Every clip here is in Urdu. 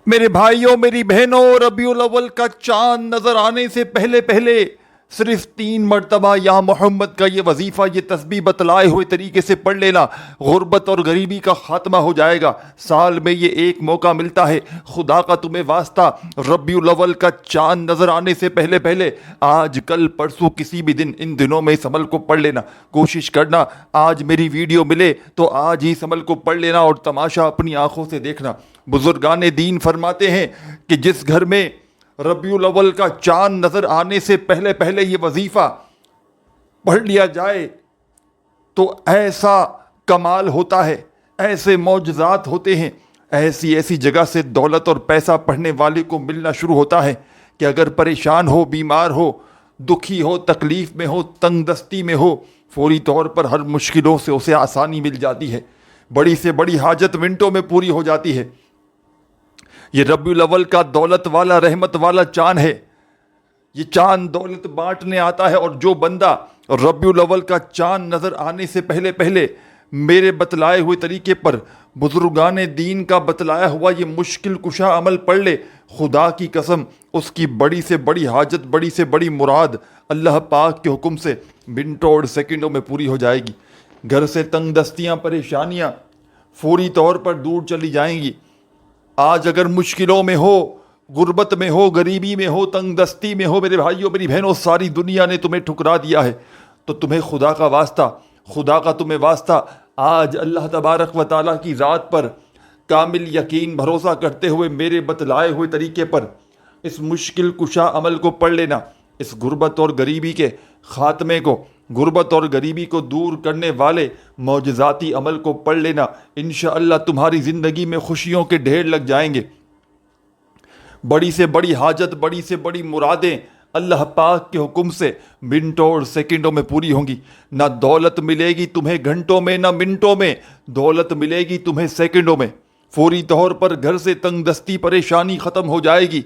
میرے بھائیوں میری بہنوں، ربیع الاول کا چاند نظر آنے سے پہلے پہلے صرف 3 مرتبہ یا محمد کا یہ وظیفہ، یہ تسبیح بتلائے ہوئے طریقے سے پڑھ لینا، غربت اور غریبی کا خاتمہ ہو جائے گا۔ سال میں یہ ایک موقع ملتا ہے، خدا کا تمہیں واسطہ ربیع الاول کا چاند نظر آنے سے پہلے پہلے آج کل پرسوں کسی بھی دن ان دنوں میں اس عمل کو پڑھ لینا۔ کوشش کرنا آج میری ویڈیو ملے تو آج ہی اس عمل کو پڑھ لینا اور تماشا اپنی آنکھوں سے دیکھنا۔ بزرگان دین فرماتے ہیں کہ جس گھر میں ربیع الاول کا چاند نظر آنے سے پہلے پہلے یہ وظیفہ پڑھ لیا جائے تو ایسا کمال ہوتا ہے، ایسے معجزات ہوتے ہیں، ایسی جگہ سے دولت اور پیسہ پڑھنے والے کو ملنا شروع ہوتا ہے کہ اگر پریشان ہو، بیمار ہو، دکھی ہو، تکلیف میں ہو، تنگ دستی میں ہو، فوری طور پر ہر مشکلوں سے اسے آسانی مل جاتی ہے، بڑی سے بڑی حاجت منٹوں میں پوری ہو جاتی ہے۔ یہ ربیع الاول کا دولت والا، رحمت والا چاند ہے۔ یہ چاند دولت بانٹنے آتا ہے، اور جو بندہ ربیع الاول کا چاند نظر آنے سے پہلے پہلے میرے بتلائے ہوئے طریقے پر، بزرگان دین کا بتلایا ہوا یہ مشکل کشا عمل پڑھ لے، خدا کی قسم اس کی بڑی سے بڑی حاجت، بڑی سے بڑی مراد اللہ پاک کے حکم سے منٹوں اور سیکنڈوں میں پوری ہو جائے گی۔ گھر سے تنگ دستیاں، پریشانیاں فوری طور پر دور چلی جائیں گی۔ آج اگر مشکلوں میں ہو، غربت میں ہو، غریبی میں ہو، تنگ دستی میں ہو، میرے بھائیوں میری بہنوں، ساری دنیا نے تمہیں ٹھکرا دیا ہے، تو تمہیں خدا کا واسطہ، خدا کا تمہیں واسطہ آج اللہ تبارک و تعالیٰ کی ذات پر کامل یقین بھروسہ کرتے ہوئے میرے بتلائے ہوئے طریقے پر اس مشکل کشا عمل کو پڑھ لینا۔ اس غربت اور غریبی کے خاتمے کو، غربت اور غریبی کو دور کرنے والے معجزاتی عمل کو پڑھ لینا۔ انشاءاللہ تمہاری زندگی میں خوشیوں کے ڈھیر لگ جائیں گے۔ بڑی سے بڑی حاجت، بڑی سے بڑی مرادیں اللہ پاک کے حکم سے منٹوں اور سیکنڈوں میں پوری ہوں گی۔ نہ دولت ملے گی تمہیں گھنٹوں میں، نہ منٹوں میں، دولت ملے گی تمہیں سیکنڈوں میں۔ فوری طور پر گھر سے تنگ دستی، پریشانی ختم ہو جائے گی۔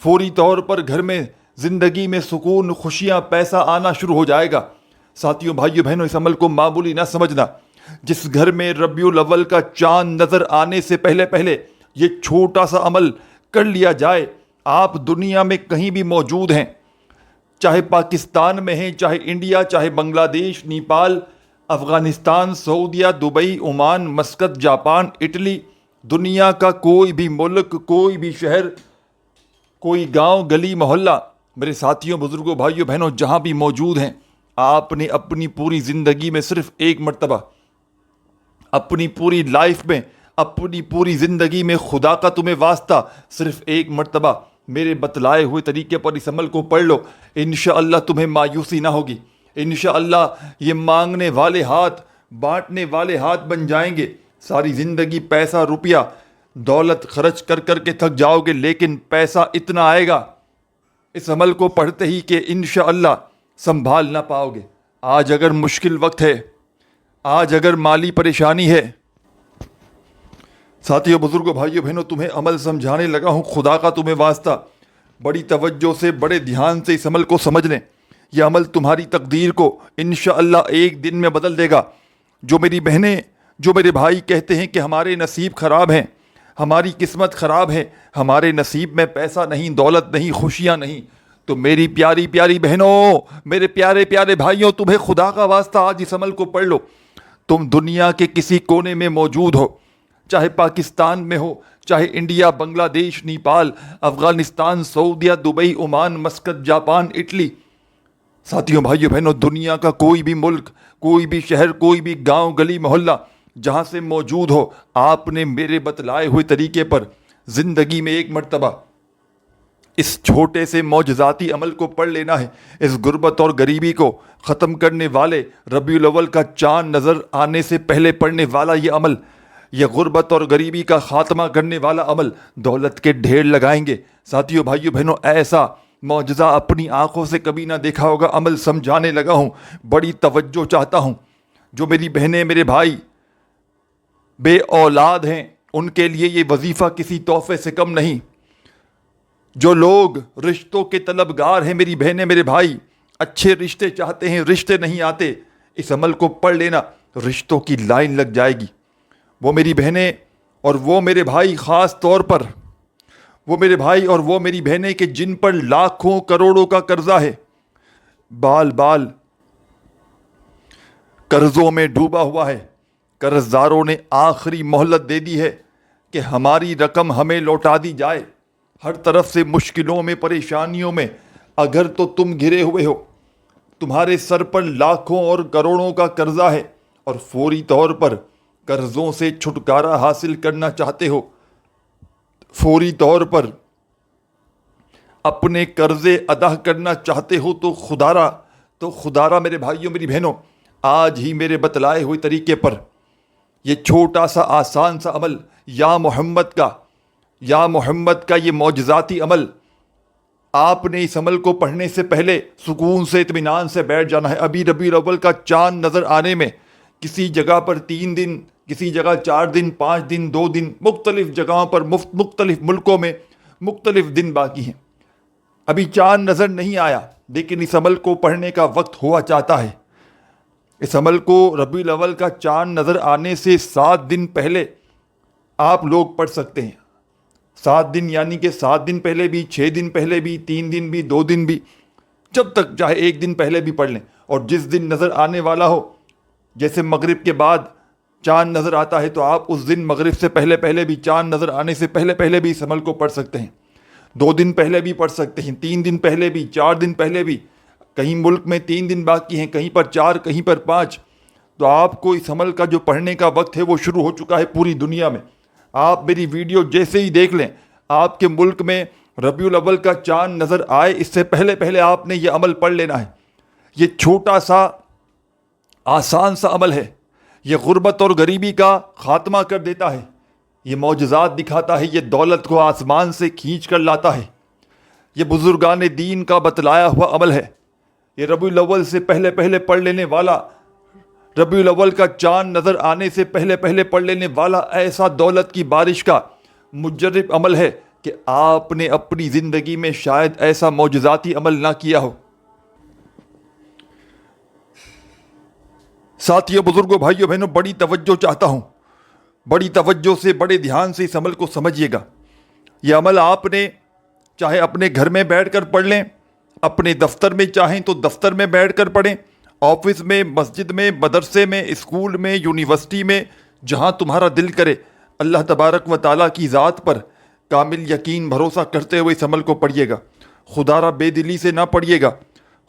فوری طور پر گھر میں، زندگی میں سکون، خوشیاں، پیسہ آنا شروع ہو جائے گا۔ ساتھیوں، بھائیوں، بہنوں، اس عمل کو معمولی نہ سمجھنا۔ جس گھر میں ربیع الاول کا چاند نظر آنے سے پہلے پہلے یہ چھوٹا سا عمل کر لیا جائے، آپ دنیا میں کہیں بھی موجود ہیں، چاہے پاکستان میں ہیں، چاہے انڈیا، چاہے بنگلہ دیش، نیپال، افغانستان، سعودیہ، Dubai, Oman, Muscat, Japan, Italy, دنیا کا کوئی بھی ملک، کوئی بھی شہر، کوئی گاؤں، گلی، محلہ، میرے ساتھیوں، بزرگوں، بھائیوں، بہنوں، جہاں بھی موجود ہیں، آپ نے اپنی پوری زندگی میں صرف ایک مرتبہ، اپنی پوری لائف میں، اپنی پوری زندگی میں خدا کا تمہیں واسطہ صرف ایک مرتبہ میرے بتلائے ہوئے طریقے پر اس عمل کو پڑھ لو۔ انشاءاللہ تمہیں مایوسی نہ ہوگی۔ انشاءاللہ یہ مانگنے والے ہاتھ بانٹنے والے ہاتھ بن جائیں گے۔ ساری زندگی پیسہ، روپیہ، دولت خرچ کر کر کے تھک جاؤ گے، لیکن پیسہ اتنا آئے گا اس عمل کو پڑھتے ہی کہ انشاءاللہ سنبھال نہ پاؤ گے۔ آج اگر مشکل وقت ہے، آج اگر مالی پریشانی ہے، ساتھیوں، بزرگوں، بھائیوں، بہنوں، تمہیں عمل سمجھانے لگا ہوں، خدا کا تمہیں واسطہ بڑی توجہ سے، بڑے دھیان سے اس عمل کو سمجھ لیں۔ یہ عمل تمہاری تقدیر کو انشاءاللہ ایک دن میں بدل دے گا۔ جو میری بہنیں، جو میرے بھائی کہتے ہیں کہ ہمارے نصیب خراب ہیں، ہماری قسمت خراب ہے، ہمارے نصیب میں پیسہ نہیں، دولت نہیں، خوشیاں نہیں، تو میری پیاری پیاری بہنوں، میرے پیارے پیارے بھائیوں، تمہیں خدا کا واسطہ آج اس عمل کو پڑھ لو۔ تم دنیا کے کسی کونے میں موجود ہو، چاہے پاکستان میں ہو، چاہے انڈیا، بنگلہ دیش، نیپال، افغانستان، سعودیہ، Dubai, Oman, Muscat, Japan, Italy, ساتھیوں، بھائیوں، بہنوں، دنیا کا کوئی بھی ملک، کوئی بھی شہر، کوئی بھی گاؤں، گلی، محلہ، جہاں سے موجود ہو، آپ نے میرے بتلائے ہوئے طریقے پر زندگی میں ایک مرتبہ اس چھوٹے سے معجزاتی عمل کو پڑھ لینا ہے۔ اس غربت اور غریبی کو ختم کرنے والے، ربیع الاول کا چاند نظر آنے سے پہلے پڑھنے والا یہ عمل، یہ غربت اور غریبی کا خاتمہ کرنے والا عمل دولت کے ڈھیر لگائیں گے۔ ساتھیوں، بھائیوں، بہنوں، ایسا معجزہ اپنی آنکھوں سے کبھی نہ دیکھا ہوگا۔ عمل سمجھانے لگا ہوں، بڑی توجہ چاہتا ہوں۔ جو میری بہنیں، میرے بھائی بے اولاد ہیں، ان کے لیے یہ وظیفہ کسی تحفے سے کم نہیں۔ جو لوگ رشتوں کے طلبگار ہیں، میری بہنیں، میرے بھائی، اچھے رشتے چاہتے ہیں، رشتے نہیں آتے، اس عمل کو پڑھ لینا، رشتوں کی لائن لگ جائے گی۔ وہ میری بہنیں اور وہ میرے بھائی خاص طور پر وہ میرے بھائی اور وہ میری بہنیں کہ جن پر لاکھوں کروڑوں کا قرضہ ہے، بال بال قرضوں میں ڈوبا ہوا ہے، قرض داروں نے آخری مہلت دے دی ہے کہ ہماری رقم ہمیں لوٹا دی جائے، ہر طرف سے مشکلوں میں، پریشانیوں میں، اگر تو تم گھرے ہوئے ہو، تمہارے سر پر لاکھوں اور کروڑوں کا قرضہ ہے اور فوری طور پر قرضوں سے چھٹکارا حاصل کرنا چاہتے ہو، فوری طور پر اپنے قرضے ادا کرنا چاہتے ہو، تو خدارا میرے بھائیوں میری بہنوں، آج ہی میرے بتلائے ہوئے طریقے پر یہ چھوٹا سا آسان سا عمل یا محمد کا یہ معجزاتی عمل، آپ نے اس عمل کو پڑھنے سے پہلے سکون سے اطمینان سے بیٹھ جانا ہے۔ ابھی ربیع الاول کا چاند نظر آنے میں کسی جگہ پر 3 دن، کسی جگہ 4 دن، 5 دن، 2 دن، مختلف جگہوں پر مختلف ملکوں میں مختلف دن باقی ہیں۔ ابھی چاند نظر نہیں آیا، لیکن اس عمل کو پڑھنے کا وقت ہوا چاہتا ہے۔ اس عمل کو ربیع الاول کا چاند نظر آنے سے 7 دن پہلے آپ لوگ پڑھ سکتے ہیں۔ 7 دن یعنی کہ 7 دن پہلے بھی، 6 دن پہلے بھی، 3 دن بھی، 2 دن بھی، جب تک چاہے 1 دن پہلے بھی پڑھ لیں۔ اور جس دن نظر آنے والا ہو، جیسے مغرب کے بعد چاند نظر آتا ہے، تو آپ اس دن مغرب سے پہلے بھی، چاند نظر آنے سے پہلے بھی اس عمل کو پڑھ سکتے ہیں۔ 2 دن پہلے بھی پڑھ سکتے ہیں، 3 دن پہلے بھی، 4 دن پہلے بھی۔ کہیں ملک میں 3 دن باقی ہیں، کہیں پر 4، کہیں پر 5۔ تو آپ کو اس عمل کا جو پڑھنے کا وقت ہے وہ شروع ہو چکا ہے پوری دنیا میں۔ آپ میری ویڈیو جیسے ہی دیکھ لیں، آپ کے ملک میں ربیع الاول کا چاند نظر آئے، اس سے پہلے آپ نے یہ عمل پڑھ لینا ہے۔ یہ چھوٹا سا آسان سا عمل ہے، یہ غربت اور غریبی کا خاتمہ کر دیتا ہے، یہ معجزات دکھاتا ہے، یہ دولت کو آسمان سے کھینچ کر لاتا ہے، یہ بزرگان دین کا بتلایا ہوا عمل ہے۔ یہ ربیع الاول سے پہلے پڑھ لینے والا، ربیع الاول کا چاند نظر آنے سے پہلے پڑھ لینے والا ایسا دولت کی بارش کا مجرب عمل ہے کہ آپ نے اپنی زندگی میں شاید ایسا معجزاتی عمل نہ کیا ہو۔ ساتھیوں، بزرگوں، بھائیوں، بہنوں، بڑی توجہ چاہتا ہوں، بڑی توجہ سے، بڑے دھیان سے اس عمل کو سمجھیے گا۔ یہ عمل آپ نے چاہے اپنے گھر میں بیٹھ کر پڑھ لیں، اپنے دفتر میں چاہیں تو دفتر میں بیٹھ کر پڑھیں، آفس میں، مسجد میں، مدرسے میں، اسکول میں، یونیورسٹی میں، جہاں تمہارا دل کرے، اللہ تبارک و تعالیٰ کی ذات پر کامل یقین بھروسہ کرتے ہوئے اس عمل کو پڑھیے گا۔ خدارا بے دلی سے نہ پڑھیے گا،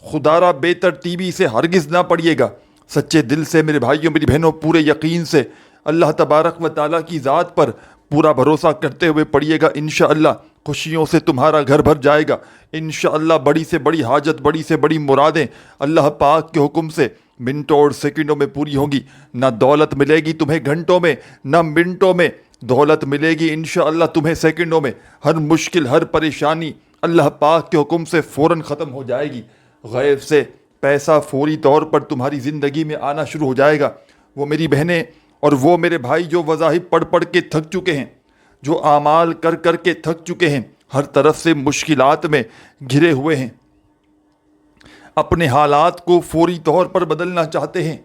خدارا بے ترتیبی سے ہرگز نہ پڑھیے گا، سچے دل سے میرے بھائیوں میری بہنوں، پورے یقین سے اللہ تبارک و تعالیٰ کی ذات پر پورا بھروسہ کرتے ہوئے پڑھیے گا۔ انشاءاللہ خوشیوں سے تمہارا گھر بھر جائے گا، انشاءاللہ بڑی سے بڑی حاجت، بڑی سے بڑی مرادیں اللہ پاک کے حکم سے منٹوں اور سیکنڈوں میں پوری ہوں گی۔ نہ دولت ملے گی تمہیں گھنٹوں میں، نہ منٹوں میں، دولت ملے گی انشاءاللہ تمہیں سیکنڈوں میں۔ ہر مشکل، ہر پریشانی اللہ پاک کے حکم سے فوراً ختم ہو جائے گی، غیب سے پیسہ فوری طور پر تمہاری زندگی میں آنا شروع ہو جائے گا۔ وہ میری بہنیں اور وہ میرے بھائی جو وظائف پڑھ کے تھک چکے ہیں، جو اعمال کر کے تھک چکے ہیں، ہر طرف سے مشکلات میں گھرے ہوئے ہیں، اپنے حالات کو فوری طور پر بدلنا چاہتے ہیں،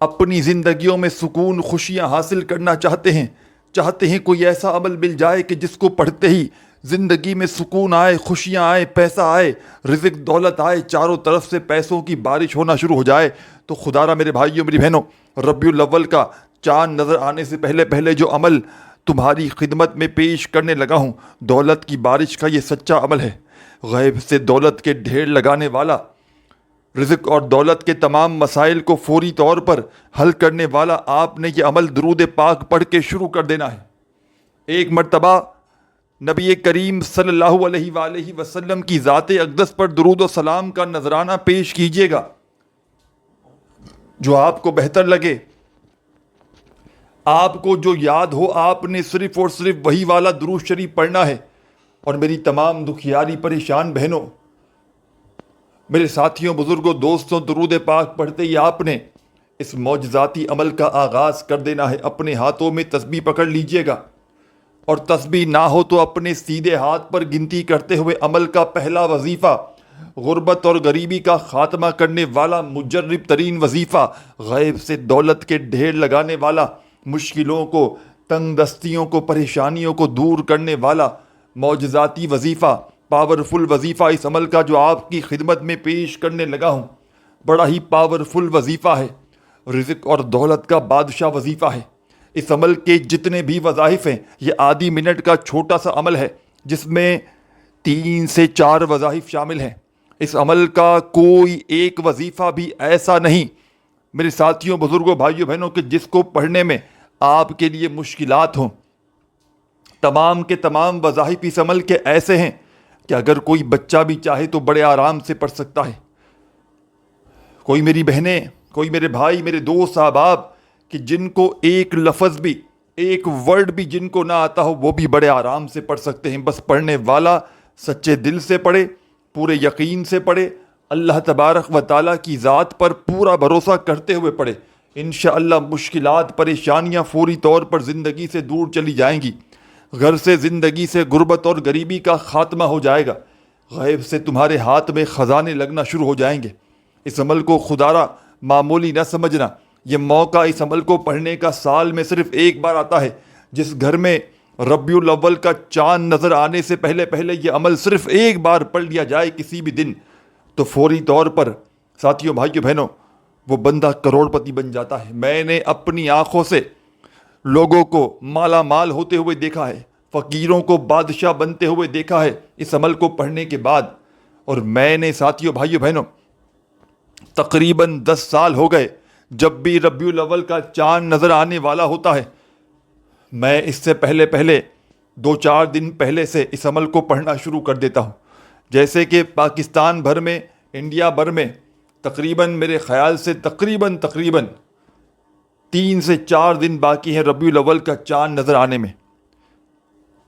اپنی زندگیوں میں سکون، خوشیاں حاصل کرنا چاہتے ہیں کوئی ایسا عمل مل جائے کہ جس کو پڑھتے ہی زندگی میں سکون آئے، خوشیاں آئے، پیسہ آئے، رزق دولت آئے، چاروں طرف سے پیسوں کی بارش ہونا شروع ہو جائے۔ تو خدارا میرے بھائیوں میری بہنوں، ربیع الاول کا چاند نظر آنے سے پہلے جو عمل تمہاری خدمت میں پیش کرنے لگا ہوں، دولت کی بارش کا یہ سچا عمل ہے، غیب سے دولت کے ڈھیر لگانے والا، رزق اور دولت کے تمام مسائل کو فوری طور پر حل کرنے والا۔ آپ نے یہ عمل درود پاک پڑھ کے شروع کر دینا ہے۔ ایک مرتبہ نبی کریم صلی اللہ علیہ وآلہ وسلم کی ذات اقدس پر درود و سلام کا نذرانہ پیش کیجیے گا، جو آپ کو بہتر لگے، آپ کو جو یاد ہو، آپ نے صرف اور صرف وہی والا درود شریف پڑھنا ہے۔ اور میری تمام دکھیاری پریشان بہنوں، میرے ساتھیوں، بزرگوں، دوستوں، درود پاک پڑھتے ہی آپ نے اس معجزاتی عمل کا آغاز کر دینا ہے۔ اپنے ہاتھوں میں تسبیح پکڑ لیجئے گا، اور تسبیح نہ ہو تو اپنے سیدھے ہاتھ پر گنتی کرتے ہوئے عمل کا پہلا وظیفہ، غربت اور غریبی کا خاتمہ کرنے والا مجرب ترین وظیفہ، غیب سے دولت کے ڈھیر لگانے والا، مشکلوں کو، تنگ دستیوں کو، پریشانیوں کو دور کرنے والا، معجزاتی وظیفہ، پاورفل وظیفہ اس عمل کا جو آپ کی خدمت میں پیش کرنے لگا ہوں، بڑا ہی پاورفل وظیفہ ہے، رزق اور دولت کا بادشاہ وظیفہ ہے۔ اس عمل کے جتنے بھی وظائف ہیں، یہ آدھی منٹ کا چھوٹا سا عمل ہے جس میں 3 سے 4 وظائف شامل ہیں۔ اس عمل کا کوئی ایک وظیفہ بھی ایسا نہیں میرے ساتھیوں، بزرگوں، بھائیوں، بہنوں، کہ جس کو پڑھنے میں آپ کے لیے مشکلات ہوں۔ تمام کے تمام وظائف اس عمل کے ایسے ہیں کہ اگر کوئی بچہ بھی چاہے تو بڑے آرام سے پڑھ سکتا ہے۔ کوئی میری بہنیں، کوئی میرے بھائی، میرے دوست، احباب کہ جن کو ایک لفظ بھی، ایک ورڈ بھی جن کو نہ آتا ہو، وہ بھی بڑے آرام سے پڑھ سکتے ہیں۔ بس پڑھنے والا سچے دل سے پڑھے، پورے یقین سے پڑھے، اللہ تبارک و تعالیٰ کی ذات پر پورا بھروسہ کرتے ہوئے پڑھے، انشاءاللہ مشکلات، پریشانیاں فوری طور پر زندگی سے دور چلی جائیں گی۔ گھر سے، زندگی سے غربت اور غریبی کا خاتمہ ہو جائے گا۔ غیب سے تمہارے ہاتھ میں خزانے لگنا شروع ہو جائیں گے۔ اس عمل کو خدارہ معمولی نہ سمجھنا۔ یہ موقع اس عمل کو پڑھنے کا سال میں صرف ایک بار آتا ہے۔ جس گھر میں ربیع الاول کا چاند نظر آنے سے پہلے پہلے یہ عمل صرف ایک بار پڑھ لیا جائے کسی بھی دن، تو فوری طور پر ساتھیوں، بھائیوں، بہنوں، وہ بندہ کروڑ پتی بن جاتا ہے۔ میں نے اپنی آنکھوں سے لوگوں کو مالا مال ہوتے ہوئے دیکھا ہے، فقیروں کو بادشاہ بنتے ہوئے دیکھا ہے اس عمل کو پڑھنے کے بعد۔ اور میں نے ساتھیوں، بھائیوں، بہنوں، تقریباً 10 سال ہو گئے، جب بھی ربیع الاول کا چاند نظر آنے والا ہوتا ہے، میں اس سے پہلے 2-4 دن پہلے سے اس عمل کو پڑھنا شروع کر دیتا ہوں۔ جیسے کہ پاکستان بھر میں، انڈیا بھر میں تقریباً میرے خیال سے تقریباً 3 سے 4 دن باقی ہیں ربیع الاول کا چاند نظر آنے میں۔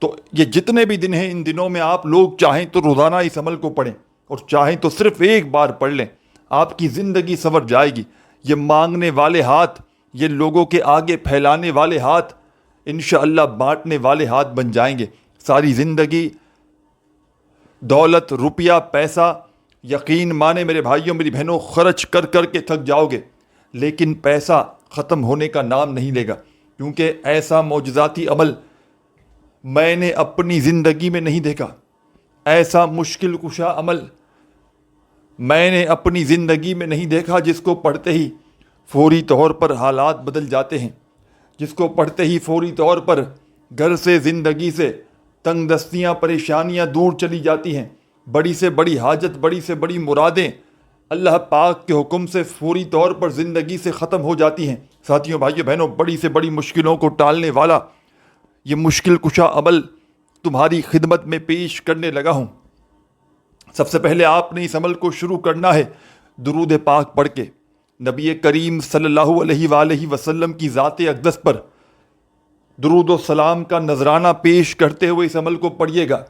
تو یہ جتنے بھی دن ہیں، ان دنوں میں آپ لوگ چاہیں تو روزانہ اس عمل کو پڑھیں، اور چاہیں تو صرف ایک بار پڑھ لیں، آپ کی زندگی سنور جائے گی۔ یہ مانگنے والے ہاتھ، یہ لوگوں کے آگے پھیلانے والے ہاتھ، انشاءاللہ بانٹنے والے ہاتھ بن جائیں گے۔ ساری زندگی دولت، روپیہ، پیسہ، یقین مانے میرے بھائیوں، میری بہنوں، خرچ کر کر کے تھک جاؤ گے، لیکن پیسہ ختم ہونے کا نام نہیں لے گا، کیونکہ ایسا معجزاتی عمل میں نے اپنی زندگی میں نہیں دیکھا۔ ایسا مشکل کشا عمل میں نے اپنی زندگی میں نہیں دیکھا، جس کو پڑھتے ہی فوری طور پر حالات بدل جاتے ہیں، جس کو پڑھتے ہی فوری طور پر گھر سے، زندگی سے تنگ دستیاں، پریشانیاں دور چلی جاتی ہیں، بڑی سے بڑی حاجت، بڑی سے بڑی مرادیں اللہ پاک کے حکم سے فوری طور پر زندگی سے ختم ہو جاتی ہیں۔ ساتھیوں، بھائیوں، بہنوں، بڑی سے بڑی مشکلوں کو ٹالنے والا یہ مشکل کشا عمل تمہاری خدمت میں پیش کرنے لگا ہوں۔ سب سے پہلے آپ نے اس عمل کو شروع کرنا ہے درود پاک پڑھ کے، نبی کریم صلی اللہ علیہ وآلہ وسلم کی ذات اقدس پر درود و سلام کا نذرانہ پیش کرتے ہوئے اس عمل کو پڑھیے گا۔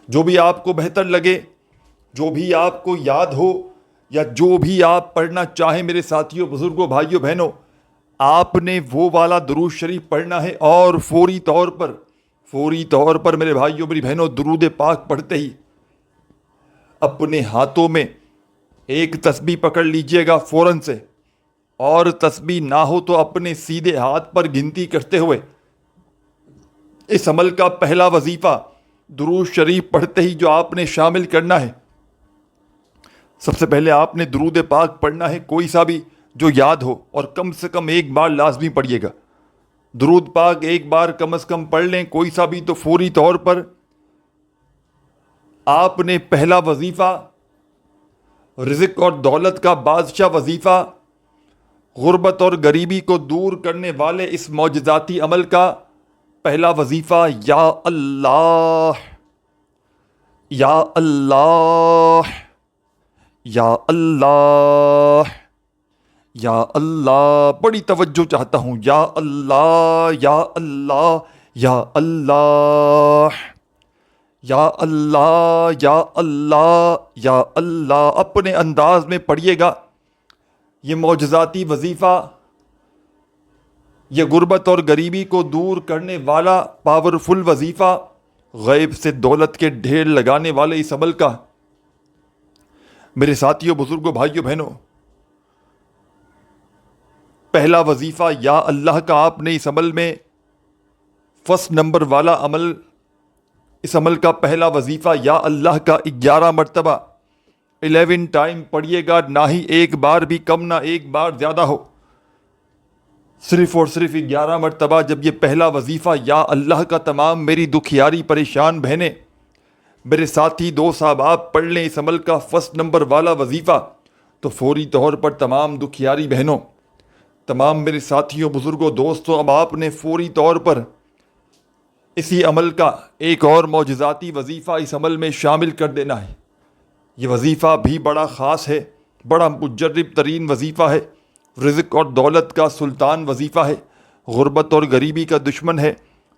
جو بھی آپ کو بہتر لگے، جو بھی آپ کو یاد ہو، یا جو بھی آپ پڑھنا چاہیں میرے ساتھیوں، بزرگوں، بھائیوں، بہنوں، آپ نے وہ والا درود شریف پڑھنا ہے، اور فوری طور پر میرے بھائیوں، میری بہنوں، درود پاک پڑھتے ہی اپنے ہاتھوں میں ایک تسبیح پکڑ لیجئے گا فوراً سے، اور تسبیح نہ ہو تو اپنے سیدھے ہاتھ پر گنتی کرتے ہوئے اس عمل کا پہلا وظیفہ درود شریف پڑھتے ہی جو آپ نے شامل کرنا ہے، سب سے پہلے آپ نے درود پاک پڑھنا ہے، کوئی سا بھی جو یاد ہو، اور کم سے کم ایک بار لازمی پڑھیے گا۔ درود پاک ایک بار کم از کم پڑھ لیں، کوئی سا بھی، تو فوری طور پر آپ نے پہلا وظیفہ، رزق اور دولت کا بادشاہ وظیفہ، غربت اور غریبی کو دور کرنے والے اس معجزاتی عمل کا پہلا وظیفہ، یا اللہ، یا اللہ، یا اللہ، یا اللہ، بڑی توجہ چاہتا ہوں، یا اللہ، یا اللہ، یا اللہ، یا اللہ، یا اللہ، یا اللہ، اپنے انداز میں پڑھیے گا۔ یہ معجزاتی وظیفہ، یہ غربت اور غریبی کو دور کرنے والا پاورفل وظیفہ، غیب سے دولت کے ڈھیر لگانے والے اس عمل کا میرے ساتھیوں، بزرگوں، بھائیوں، بہنوں، پہلا وظیفہ یا اللہ کا آپ نے اس عمل میں فرسٹ نمبر والا عمل اس عمل کا پہلا وظیفہ یا اللہ کا 11 مرتبہ 11 ٹائم پڑھیے گا، نہ ہی ایک بار بھی کم نہ ایک بار زیادہ ہو، صرف اور صرف 11 مرتبہ جب یہ پہلا وظیفہ یا اللہ کا تمام میری دکھیاری پریشان بہنیں، میرے ساتھی دوست احباب پڑھ لیں اس عمل کا فرسٹ نمبر والا وظیفہ، تو فوری طور پر تمام دکھیاری بہنوں، تمام میرے ساتھیوں، بزرگوں، دوستوں، اب آپ نے فوری طور پر اسی عمل کا ایک اور معجزاتی وظیفہ اس عمل میں شامل کر دینا ہے۔ یہ وظیفہ بھی بڑا خاص ہے، بڑا مجرب ترین وظیفہ ہے، رزق اور دولت کا سلطان وظیفہ ہے، غربت اور غریبی کا دشمن ہے،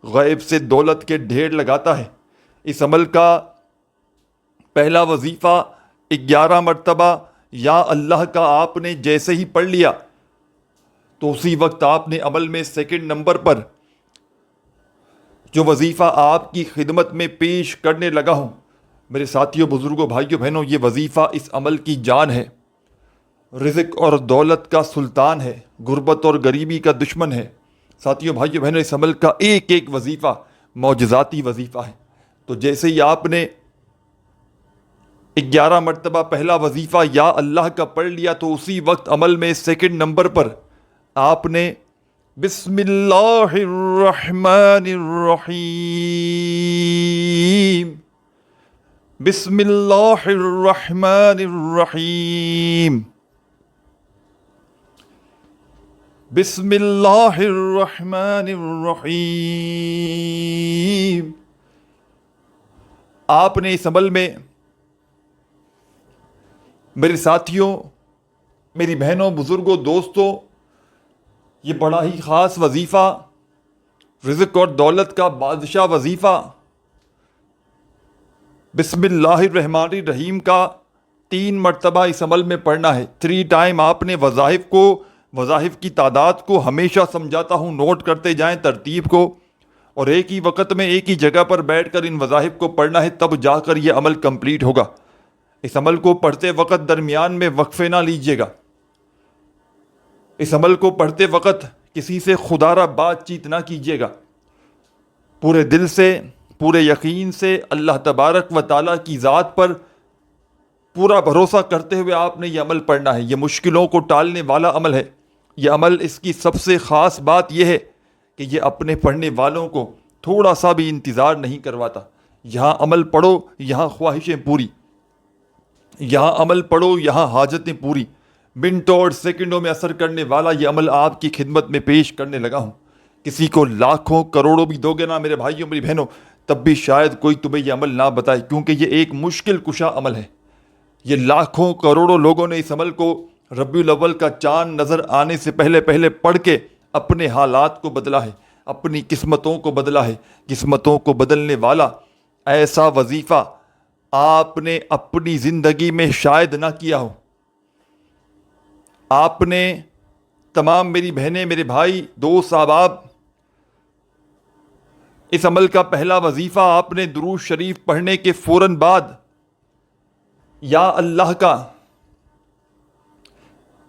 غیب سے دولت کے ڈھیر لگاتا ہے۔ اس عمل کا پہلا وظیفہ 11 مرتبہ یا اللہ کا آپ نے جیسے ہی پڑھ لیا تو اسی وقت آپ نے عمل میں سیکنڈ نمبر پر جو وظیفہ آپ کی خدمت میں پیش کرنے لگا ہوں، میرے ساتھیوں، بزرگوں، بھائیوں، بہنوں، یہ وظیفہ اس عمل کی جان ہے، رزق اور دولت کا سلطان ہے، غربت اور غریبی کا دشمن ہے۔ ساتھیوں، بھائیوں، بہنوں، اس عمل کا ایک ایک وظیفہ معجزاتی وظیفہ ہے۔ تو جیسے ہی آپ نے 11 مرتبہ پہلا وظیفہ یا اللہ کا پڑھ لیا تو اسی وقت عمل میں سیکنڈ نمبر پر آپ نے بسم اللہ الرحمن الرحیم، بسم اللہ الرحمن الرحیم، بسم اللہ الرحمن الرحیم، آپ نے اس عمل میں میرے ساتھیوں، میری بہنوں، بزرگوں، دوستوں، یہ بڑا ہی خاص وظیفہ، رزق اور دولت کا بادشاہ وظیفہ، بسم اللہ الرحمن الرحیم کا 3 مرتبہ اس عمل میں پڑھنا ہے۔ 3 ٹائم آپ نے وظائف کی تعداد کو ہمیشہ سمجھاتا ہوں، نوٹ کرتے جائیں ترتیب کو، اور ایک ہی وقت میں ایک ہی جگہ پر بیٹھ کر ان وظائف کو پڑھنا ہے، تب جا کر یہ عمل کمپلیٹ ہوگا۔ اس عمل کو پڑھتے وقت درمیان میں وقفے نہ لیجیے گا۔ اس عمل کو پڑھتے وقت کسی سے خدا را بات چیت نہ کیجیے گا، پورے دل سے، پورے یقین سے اللہ تبارک و تعالیٰ کی ذات پر پورا بھروسہ کرتے ہوئے آپ نے یہ عمل پڑھنا ہے۔ یہ مشکلوں کو ٹالنے والا عمل ہے۔ یہ عمل، اس کی سب سے خاص بات یہ ہے کہ یہ اپنے پڑھنے والوں کو تھوڑا سا بھی انتظار نہیں کرواتا۔ یہاں عمل پڑھو، یہاں خواہشیں پوری، یہاں عمل پڑھو، یہاں حاجتیں پوری، منٹوں اور سیکنڈوں میں اثر کرنے والا یہ عمل آپ کی خدمت میں پیش کرنے لگا ہوں۔ کسی کو لاکھوں کروڑوں بھی دو گے نا میرے بھائیوں، میری بہنوں، تب بھی شاید کوئی تمہیں یہ عمل نہ بتائے، کیونکہ یہ ایک مشکل کشا عمل ہے۔ یہ لاکھوں کروڑوں لوگوں نے اس عمل کو ربیع الاول کا چاند نظر آنے سے پہلے پڑھ کے اپنے حالات کو بدلا ہے، اپنی قسمتوں کو بدلا ہے۔ قسمتوں کو بدلنے والا ایسا وظیفہ آپ نے اپنی زندگی میں شاید نہ کیا ہو۔ آپ نے، تمام میری بہنیں، میرے بھائی، دوست، احباب، اس عمل کا پہلا وظیفہ آپ نے درود شریف پڑھنے کے فوراً بعد یا اللہ کا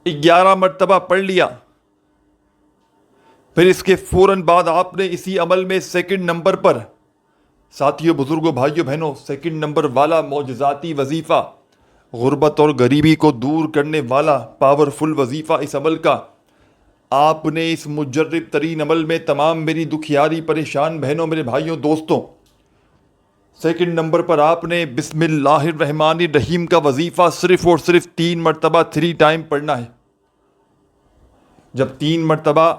11 مرتبہ پڑھ لیا، پھر اس کے فوراً بعد آپ نے اسی عمل میں سیکنڈ نمبر پر، ساتھیوں، بزرگوں، بھائیوں، بہنوں، سیکنڈ نمبر والا معجزاتی وظیفہ، غربت اور غریبی کو دور کرنے والا پاورفل وظیفہ، اس عمل کا آپ نے اس مجرب ترین عمل میں تمام میری دکھیاری پریشان بہنوں، میرے بھائیوں، دوستوں، سیکنڈ نمبر پر آپ نے بسم اللہ الرحمن الرحیم کا وظیفہ صرف اور صرف 3 مرتبہ 3 ٹائم پڑھنا ہے۔ جب 3 مرتبہ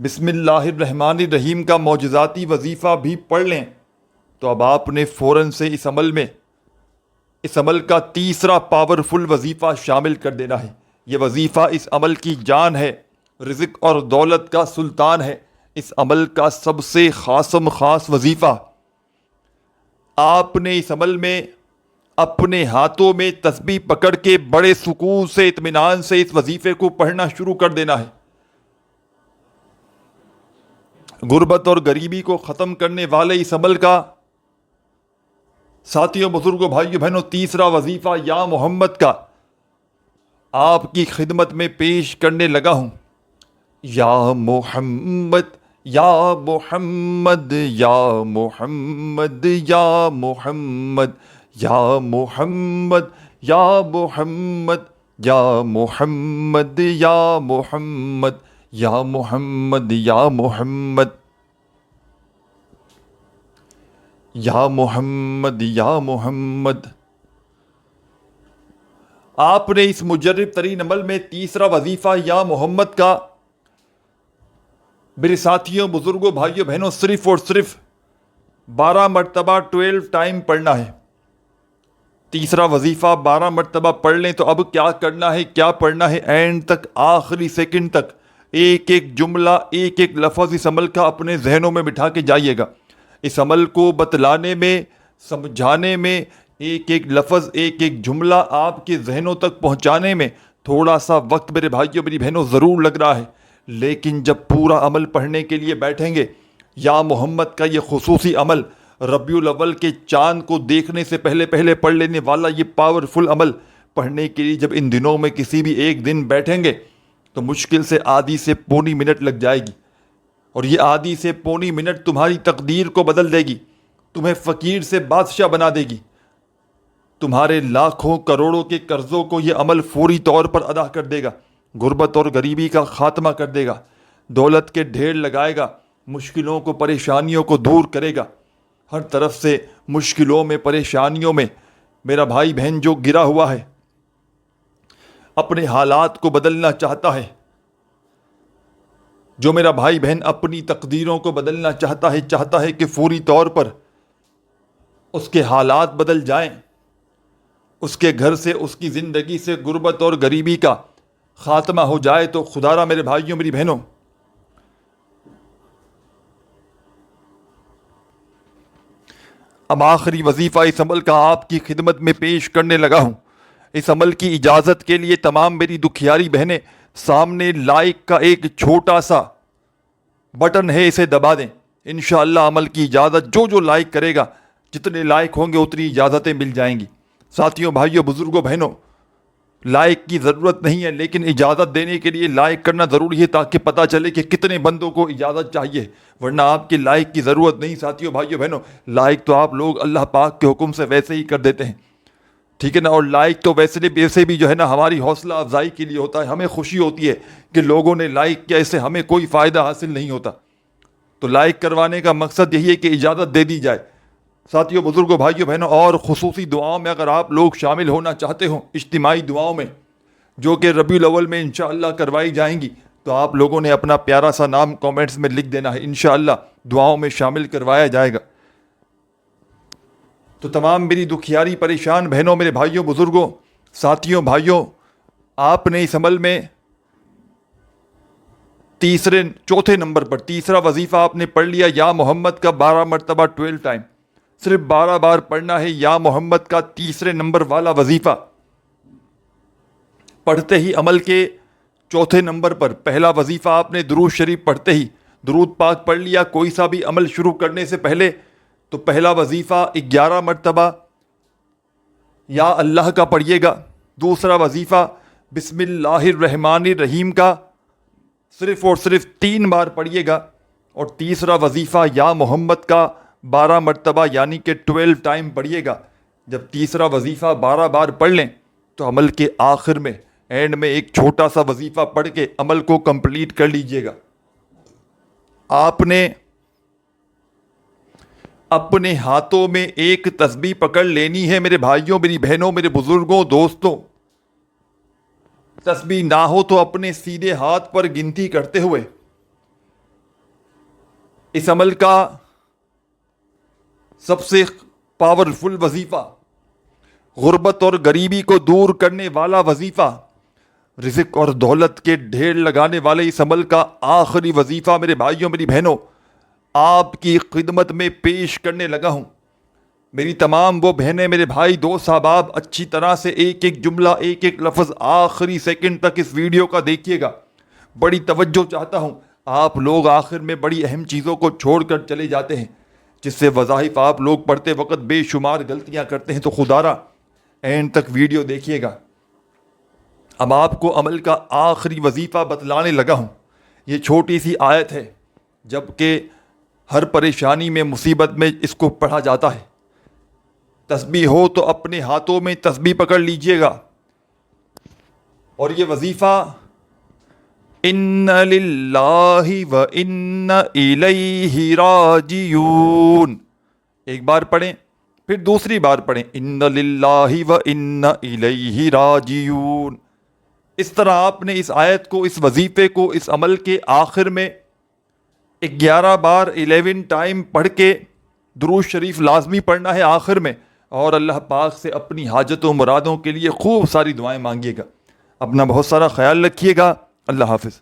بسم اللہ الرحمن الرحیم کا معجزاتی وظیفہ بھی پڑھ لیں تو اب آپ نے فوراً سے اس عمل کا تیسرا پاورفل وظیفہ شامل کر دینا ہے۔ یہ وظیفہ اس عمل کی جان ہے، رزق اور دولت کا سلطان ہے، اس عمل کا سب سے خاص وظیفہ۔ آپ نے اس عمل میں اپنے ہاتھوں میں تسبیح پکڑ کے بڑے سکون سے، اطمینان سے اس وظیفے کو پڑھنا شروع کر دینا ہے۔ غربت اور غریبی کو ختم کرنے والے اس عمل کا، ساتھیوں، بزرگوں، بھائیوں، بہنوں، تیسرا وظیفہ یا محمد کا آپ کی خدمت میں پیش کرنے لگا ہوں۔ یا محمد، یا محمد یا محمد یا محمد یا محمد یا محمد یا محمد یا محمد یا محمد یا محمد یا محمد یا محمد۔ آپ نے اس مجرب ترین عمل میں تیسرا وظیفہ یا محمد کا میرے ساتھیوں، بزرگوں، بھائیوں، بہنوں صرف اور صرف 12 مرتبہ 12 ٹائم پڑھنا ہے۔ تیسرا وظیفہ 12 مرتبہ پڑھ لیں تو اب کیا کرنا ہے، کیا پڑھنا ہے، اینڈ تک، آخری سیکنڈ تک ایک ایک جملہ، ایک ایک لفظ اس عمل کا اپنے ذہنوں میں بٹھا کے جائیے گا۔ اس عمل کو بتلانے میں، سمجھانے میں، ایک ایک لفظ، ایک ایک جملہ آپ کے ذہنوں تک پہنچانے میں تھوڑا سا وقت میرے بھائیوں، میری بہنوں ضرور لگ رہا ہے، لیکن جب پورا عمل پڑھنے کے لیے بیٹھیں گے، یا محمد کا یہ خصوصی عمل، ربیع الاول کے چاند کو دیکھنے سے پہلے پہلے پڑھ لینے والا یہ پاورفل عمل پڑھنے کے لیے جب ان دنوں میں کسی بھی ایک دن بیٹھیں گے تو مشکل سے آدھی سے پونی منٹ لگ جائے گی، اور یہ آدھی سے پونی منٹ تمہاری تقدیر کو بدل دے گی، تمہیں فقیر سے بادشاہ بنا دے گی، تمہارے لاکھوں کروڑوں کے قرضوں کو یہ عمل فوری طور پر ادا کر دے گا، غربت اور غریبی کا خاتمہ کر دے گا، دولت کے ڈھیر لگائے گا، مشکلوں کو، پریشانیوں کو دور کرے گا۔ ہر طرف سے مشکلوں میں، پریشانیوں میں میرا بھائی بہن جو گرا ہوا ہے، اپنے حالات کو بدلنا چاہتا ہے، جو میرا بھائی بہن اپنی تقدیروں کو بدلنا چاہتا ہے کہ فوری طور پر اس کے حالات بدل جائیں، اس کے گھر سے، اس کی زندگی سے غربت اور غریبی کا خاتمہ ہو جائے، تو خدا را میرے بھائیوں، میری بہنوں، اب آخری وظیفہ اس عمل کا آپ کی خدمت میں پیش کرنے لگا ہوں۔ اس عمل کی اجازت کے لیے تمام میری دکھیاری بہنیں، سامنے لائک کا ایک چھوٹا سا بٹن ہے، اسے دبا دیں۔ انشاءاللہ عمل کی اجازت، جو لائک کرے گا، جتنے لائک ہوں گے اتنی اجازتیں مل جائیں گی۔ ساتھیوں، بھائیوں، بزرگوں، بہنوں، لائک کی ضرورت نہیں ہے، لیکن اجازت دینے کے لیے لائک کرنا ضروری ہے تاکہ پتہ چلے کہ کتنے بندوں کو اجازت چاہیے، ورنہ آپ کے لائک کی ضرورت نہیں۔ ساتھیوں، بھائیوں، بہنوں، لائک تو آپ لوگ اللہ پاک کے حکم سے ویسے ہی کر دیتے ہیں، ٹھیک ہے نا، اور لائک تو ویسے بھی جو ہے نا ہماری حوصلہ افزائی کے لیے ہوتا ہے، ہمیں خوشی ہوتی ہے کہ لوگوں نے لائک کیا، اس سے ہمیں کوئی فائدہ حاصل نہیں ہوتا، تو لائک کروانے کا مقصد یہی ہے کہ اجازت دے دی جائے۔ ساتھیوں، بزرگوں، بھائیوں، بہنوں، اور خصوصی دعاؤں میں اگر آپ لوگ شامل ہونا چاہتے ہوں، اجتماعی دعاؤں میں جو کہ ربیع الاول میں انشاءاللہ کروائی جائیں گی، تو آپ لوگوں نے اپنا پیارا سا نام کومنٹس میں لکھ دینا ہے، انشاءاللہ دعاؤں میں شامل کروایا جائے گا۔ تو تمام میری دکھیاری پریشان بہنوں، میرے بھائیوں، بزرگوں، ساتھیوں، بھائیوں، آپ نے اس عمل میں چوتھے نمبر پر تیسرا وظیفہ آپ نے پڑھ لیا، یا محمد کا 12 مرتبہ 12 ٹائم، صرف 12 بار پڑھنا ہے یا محمد کا تیسرے نمبر والا وظیفہ۔ پڑھتے ہی عمل کے چوتھے نمبر پر پہلا وظیفہ آپ نے درود شریف پڑھتے ہی درود پاک پڑھ لیا۔ کوئی سا بھی عمل شروع کرنے سے پہلے تو پہلا وظیفہ 11 مرتبہ یا اللہ کا پڑھیے گا، دوسرا وظیفہ بسم اللہ الرحمن الرحیم کا صرف اور صرف 3 بار پڑھیے گا، اور تیسرا وظیفہ یا محمد کا 12 مرتبہ یعنی کہ 12 ٹائم پڑھیے گا۔ جب تیسرا وظیفہ 12 بار پڑھ لیں تو عمل کے آخر میں، اینڈ میں ایک چھوٹا سا وظیفہ پڑھ کے عمل کو کمپلیٹ کر لیجئے گا۔ آپ نے اپنے ہاتھوں میں ایک تسبیح پکڑ لینی ہے میرے بھائیوں، میری بہنوں، میرے بزرگوں، دوستوں۔ تسبیح نہ ہو تو اپنے سیدھے ہاتھ پر گنتی کرتے ہوئے اس عمل کا سب سے پاورفل وظیفہ، غربت اور غریبی کو دور کرنے والا وظیفہ، رزق اور دولت کے ڈھیر لگانے والے اس عمل کا آخری وظیفہ میرے بھائیوں، میری بہنوں، آپ کی خدمت میں پیش کرنے لگا ہوں۔ میری تمام وہ بہنیں، میرے بھائی، دوست، احباب، اچھی طرح سے ایک ایک جملہ، ایک ایک لفظ آخری سیکنڈ تک اس ویڈیو کا دیکھیے گا۔ بڑی توجہ چاہتا ہوں، آپ لوگ آخر میں بڑی اہم چیزوں کو چھوڑ کر چلے جاتے ہیں، جس سے وظائف آپ لوگ پڑھتے وقت بے شمار غلطیاں کرتے ہیں، تو خدا را اینڈ تک ویڈیو دیکھیے گا۔ اب آپ کو عمل کا آخری وظیفہ بتلانے لگا ہوں۔ یہ چھوٹی سی آیت ہے، جب کہ ہر پریشانی میں مصیبت میں اس کو پڑھا جاتا ہے۔ تسبیح ہو تو اپنے ہاتھوں میں تسبیح پکڑ لیجئے گا، اور یہ وظیفہ ان للہ و ان الیہ راجعون ایک بار پڑھیں، پھر دوسری بار پڑھیں ان للہ و ان الیہ راجعون۔ اس طرح آپ نے اس آیت کو، اس وظیفے کو، اس عمل کے آخر میں 11 بار 11 ٹائم پڑھ کے درود شریف لازمی پڑھنا ہے آخر میں، اور اللہ پاک سے اپنی حاجتوں مرادوں کے لیے خوب ساری دعائیں مانگیے گا۔ اپنا بہت سارا خیال رکھیے گا۔ اللہ حافظ۔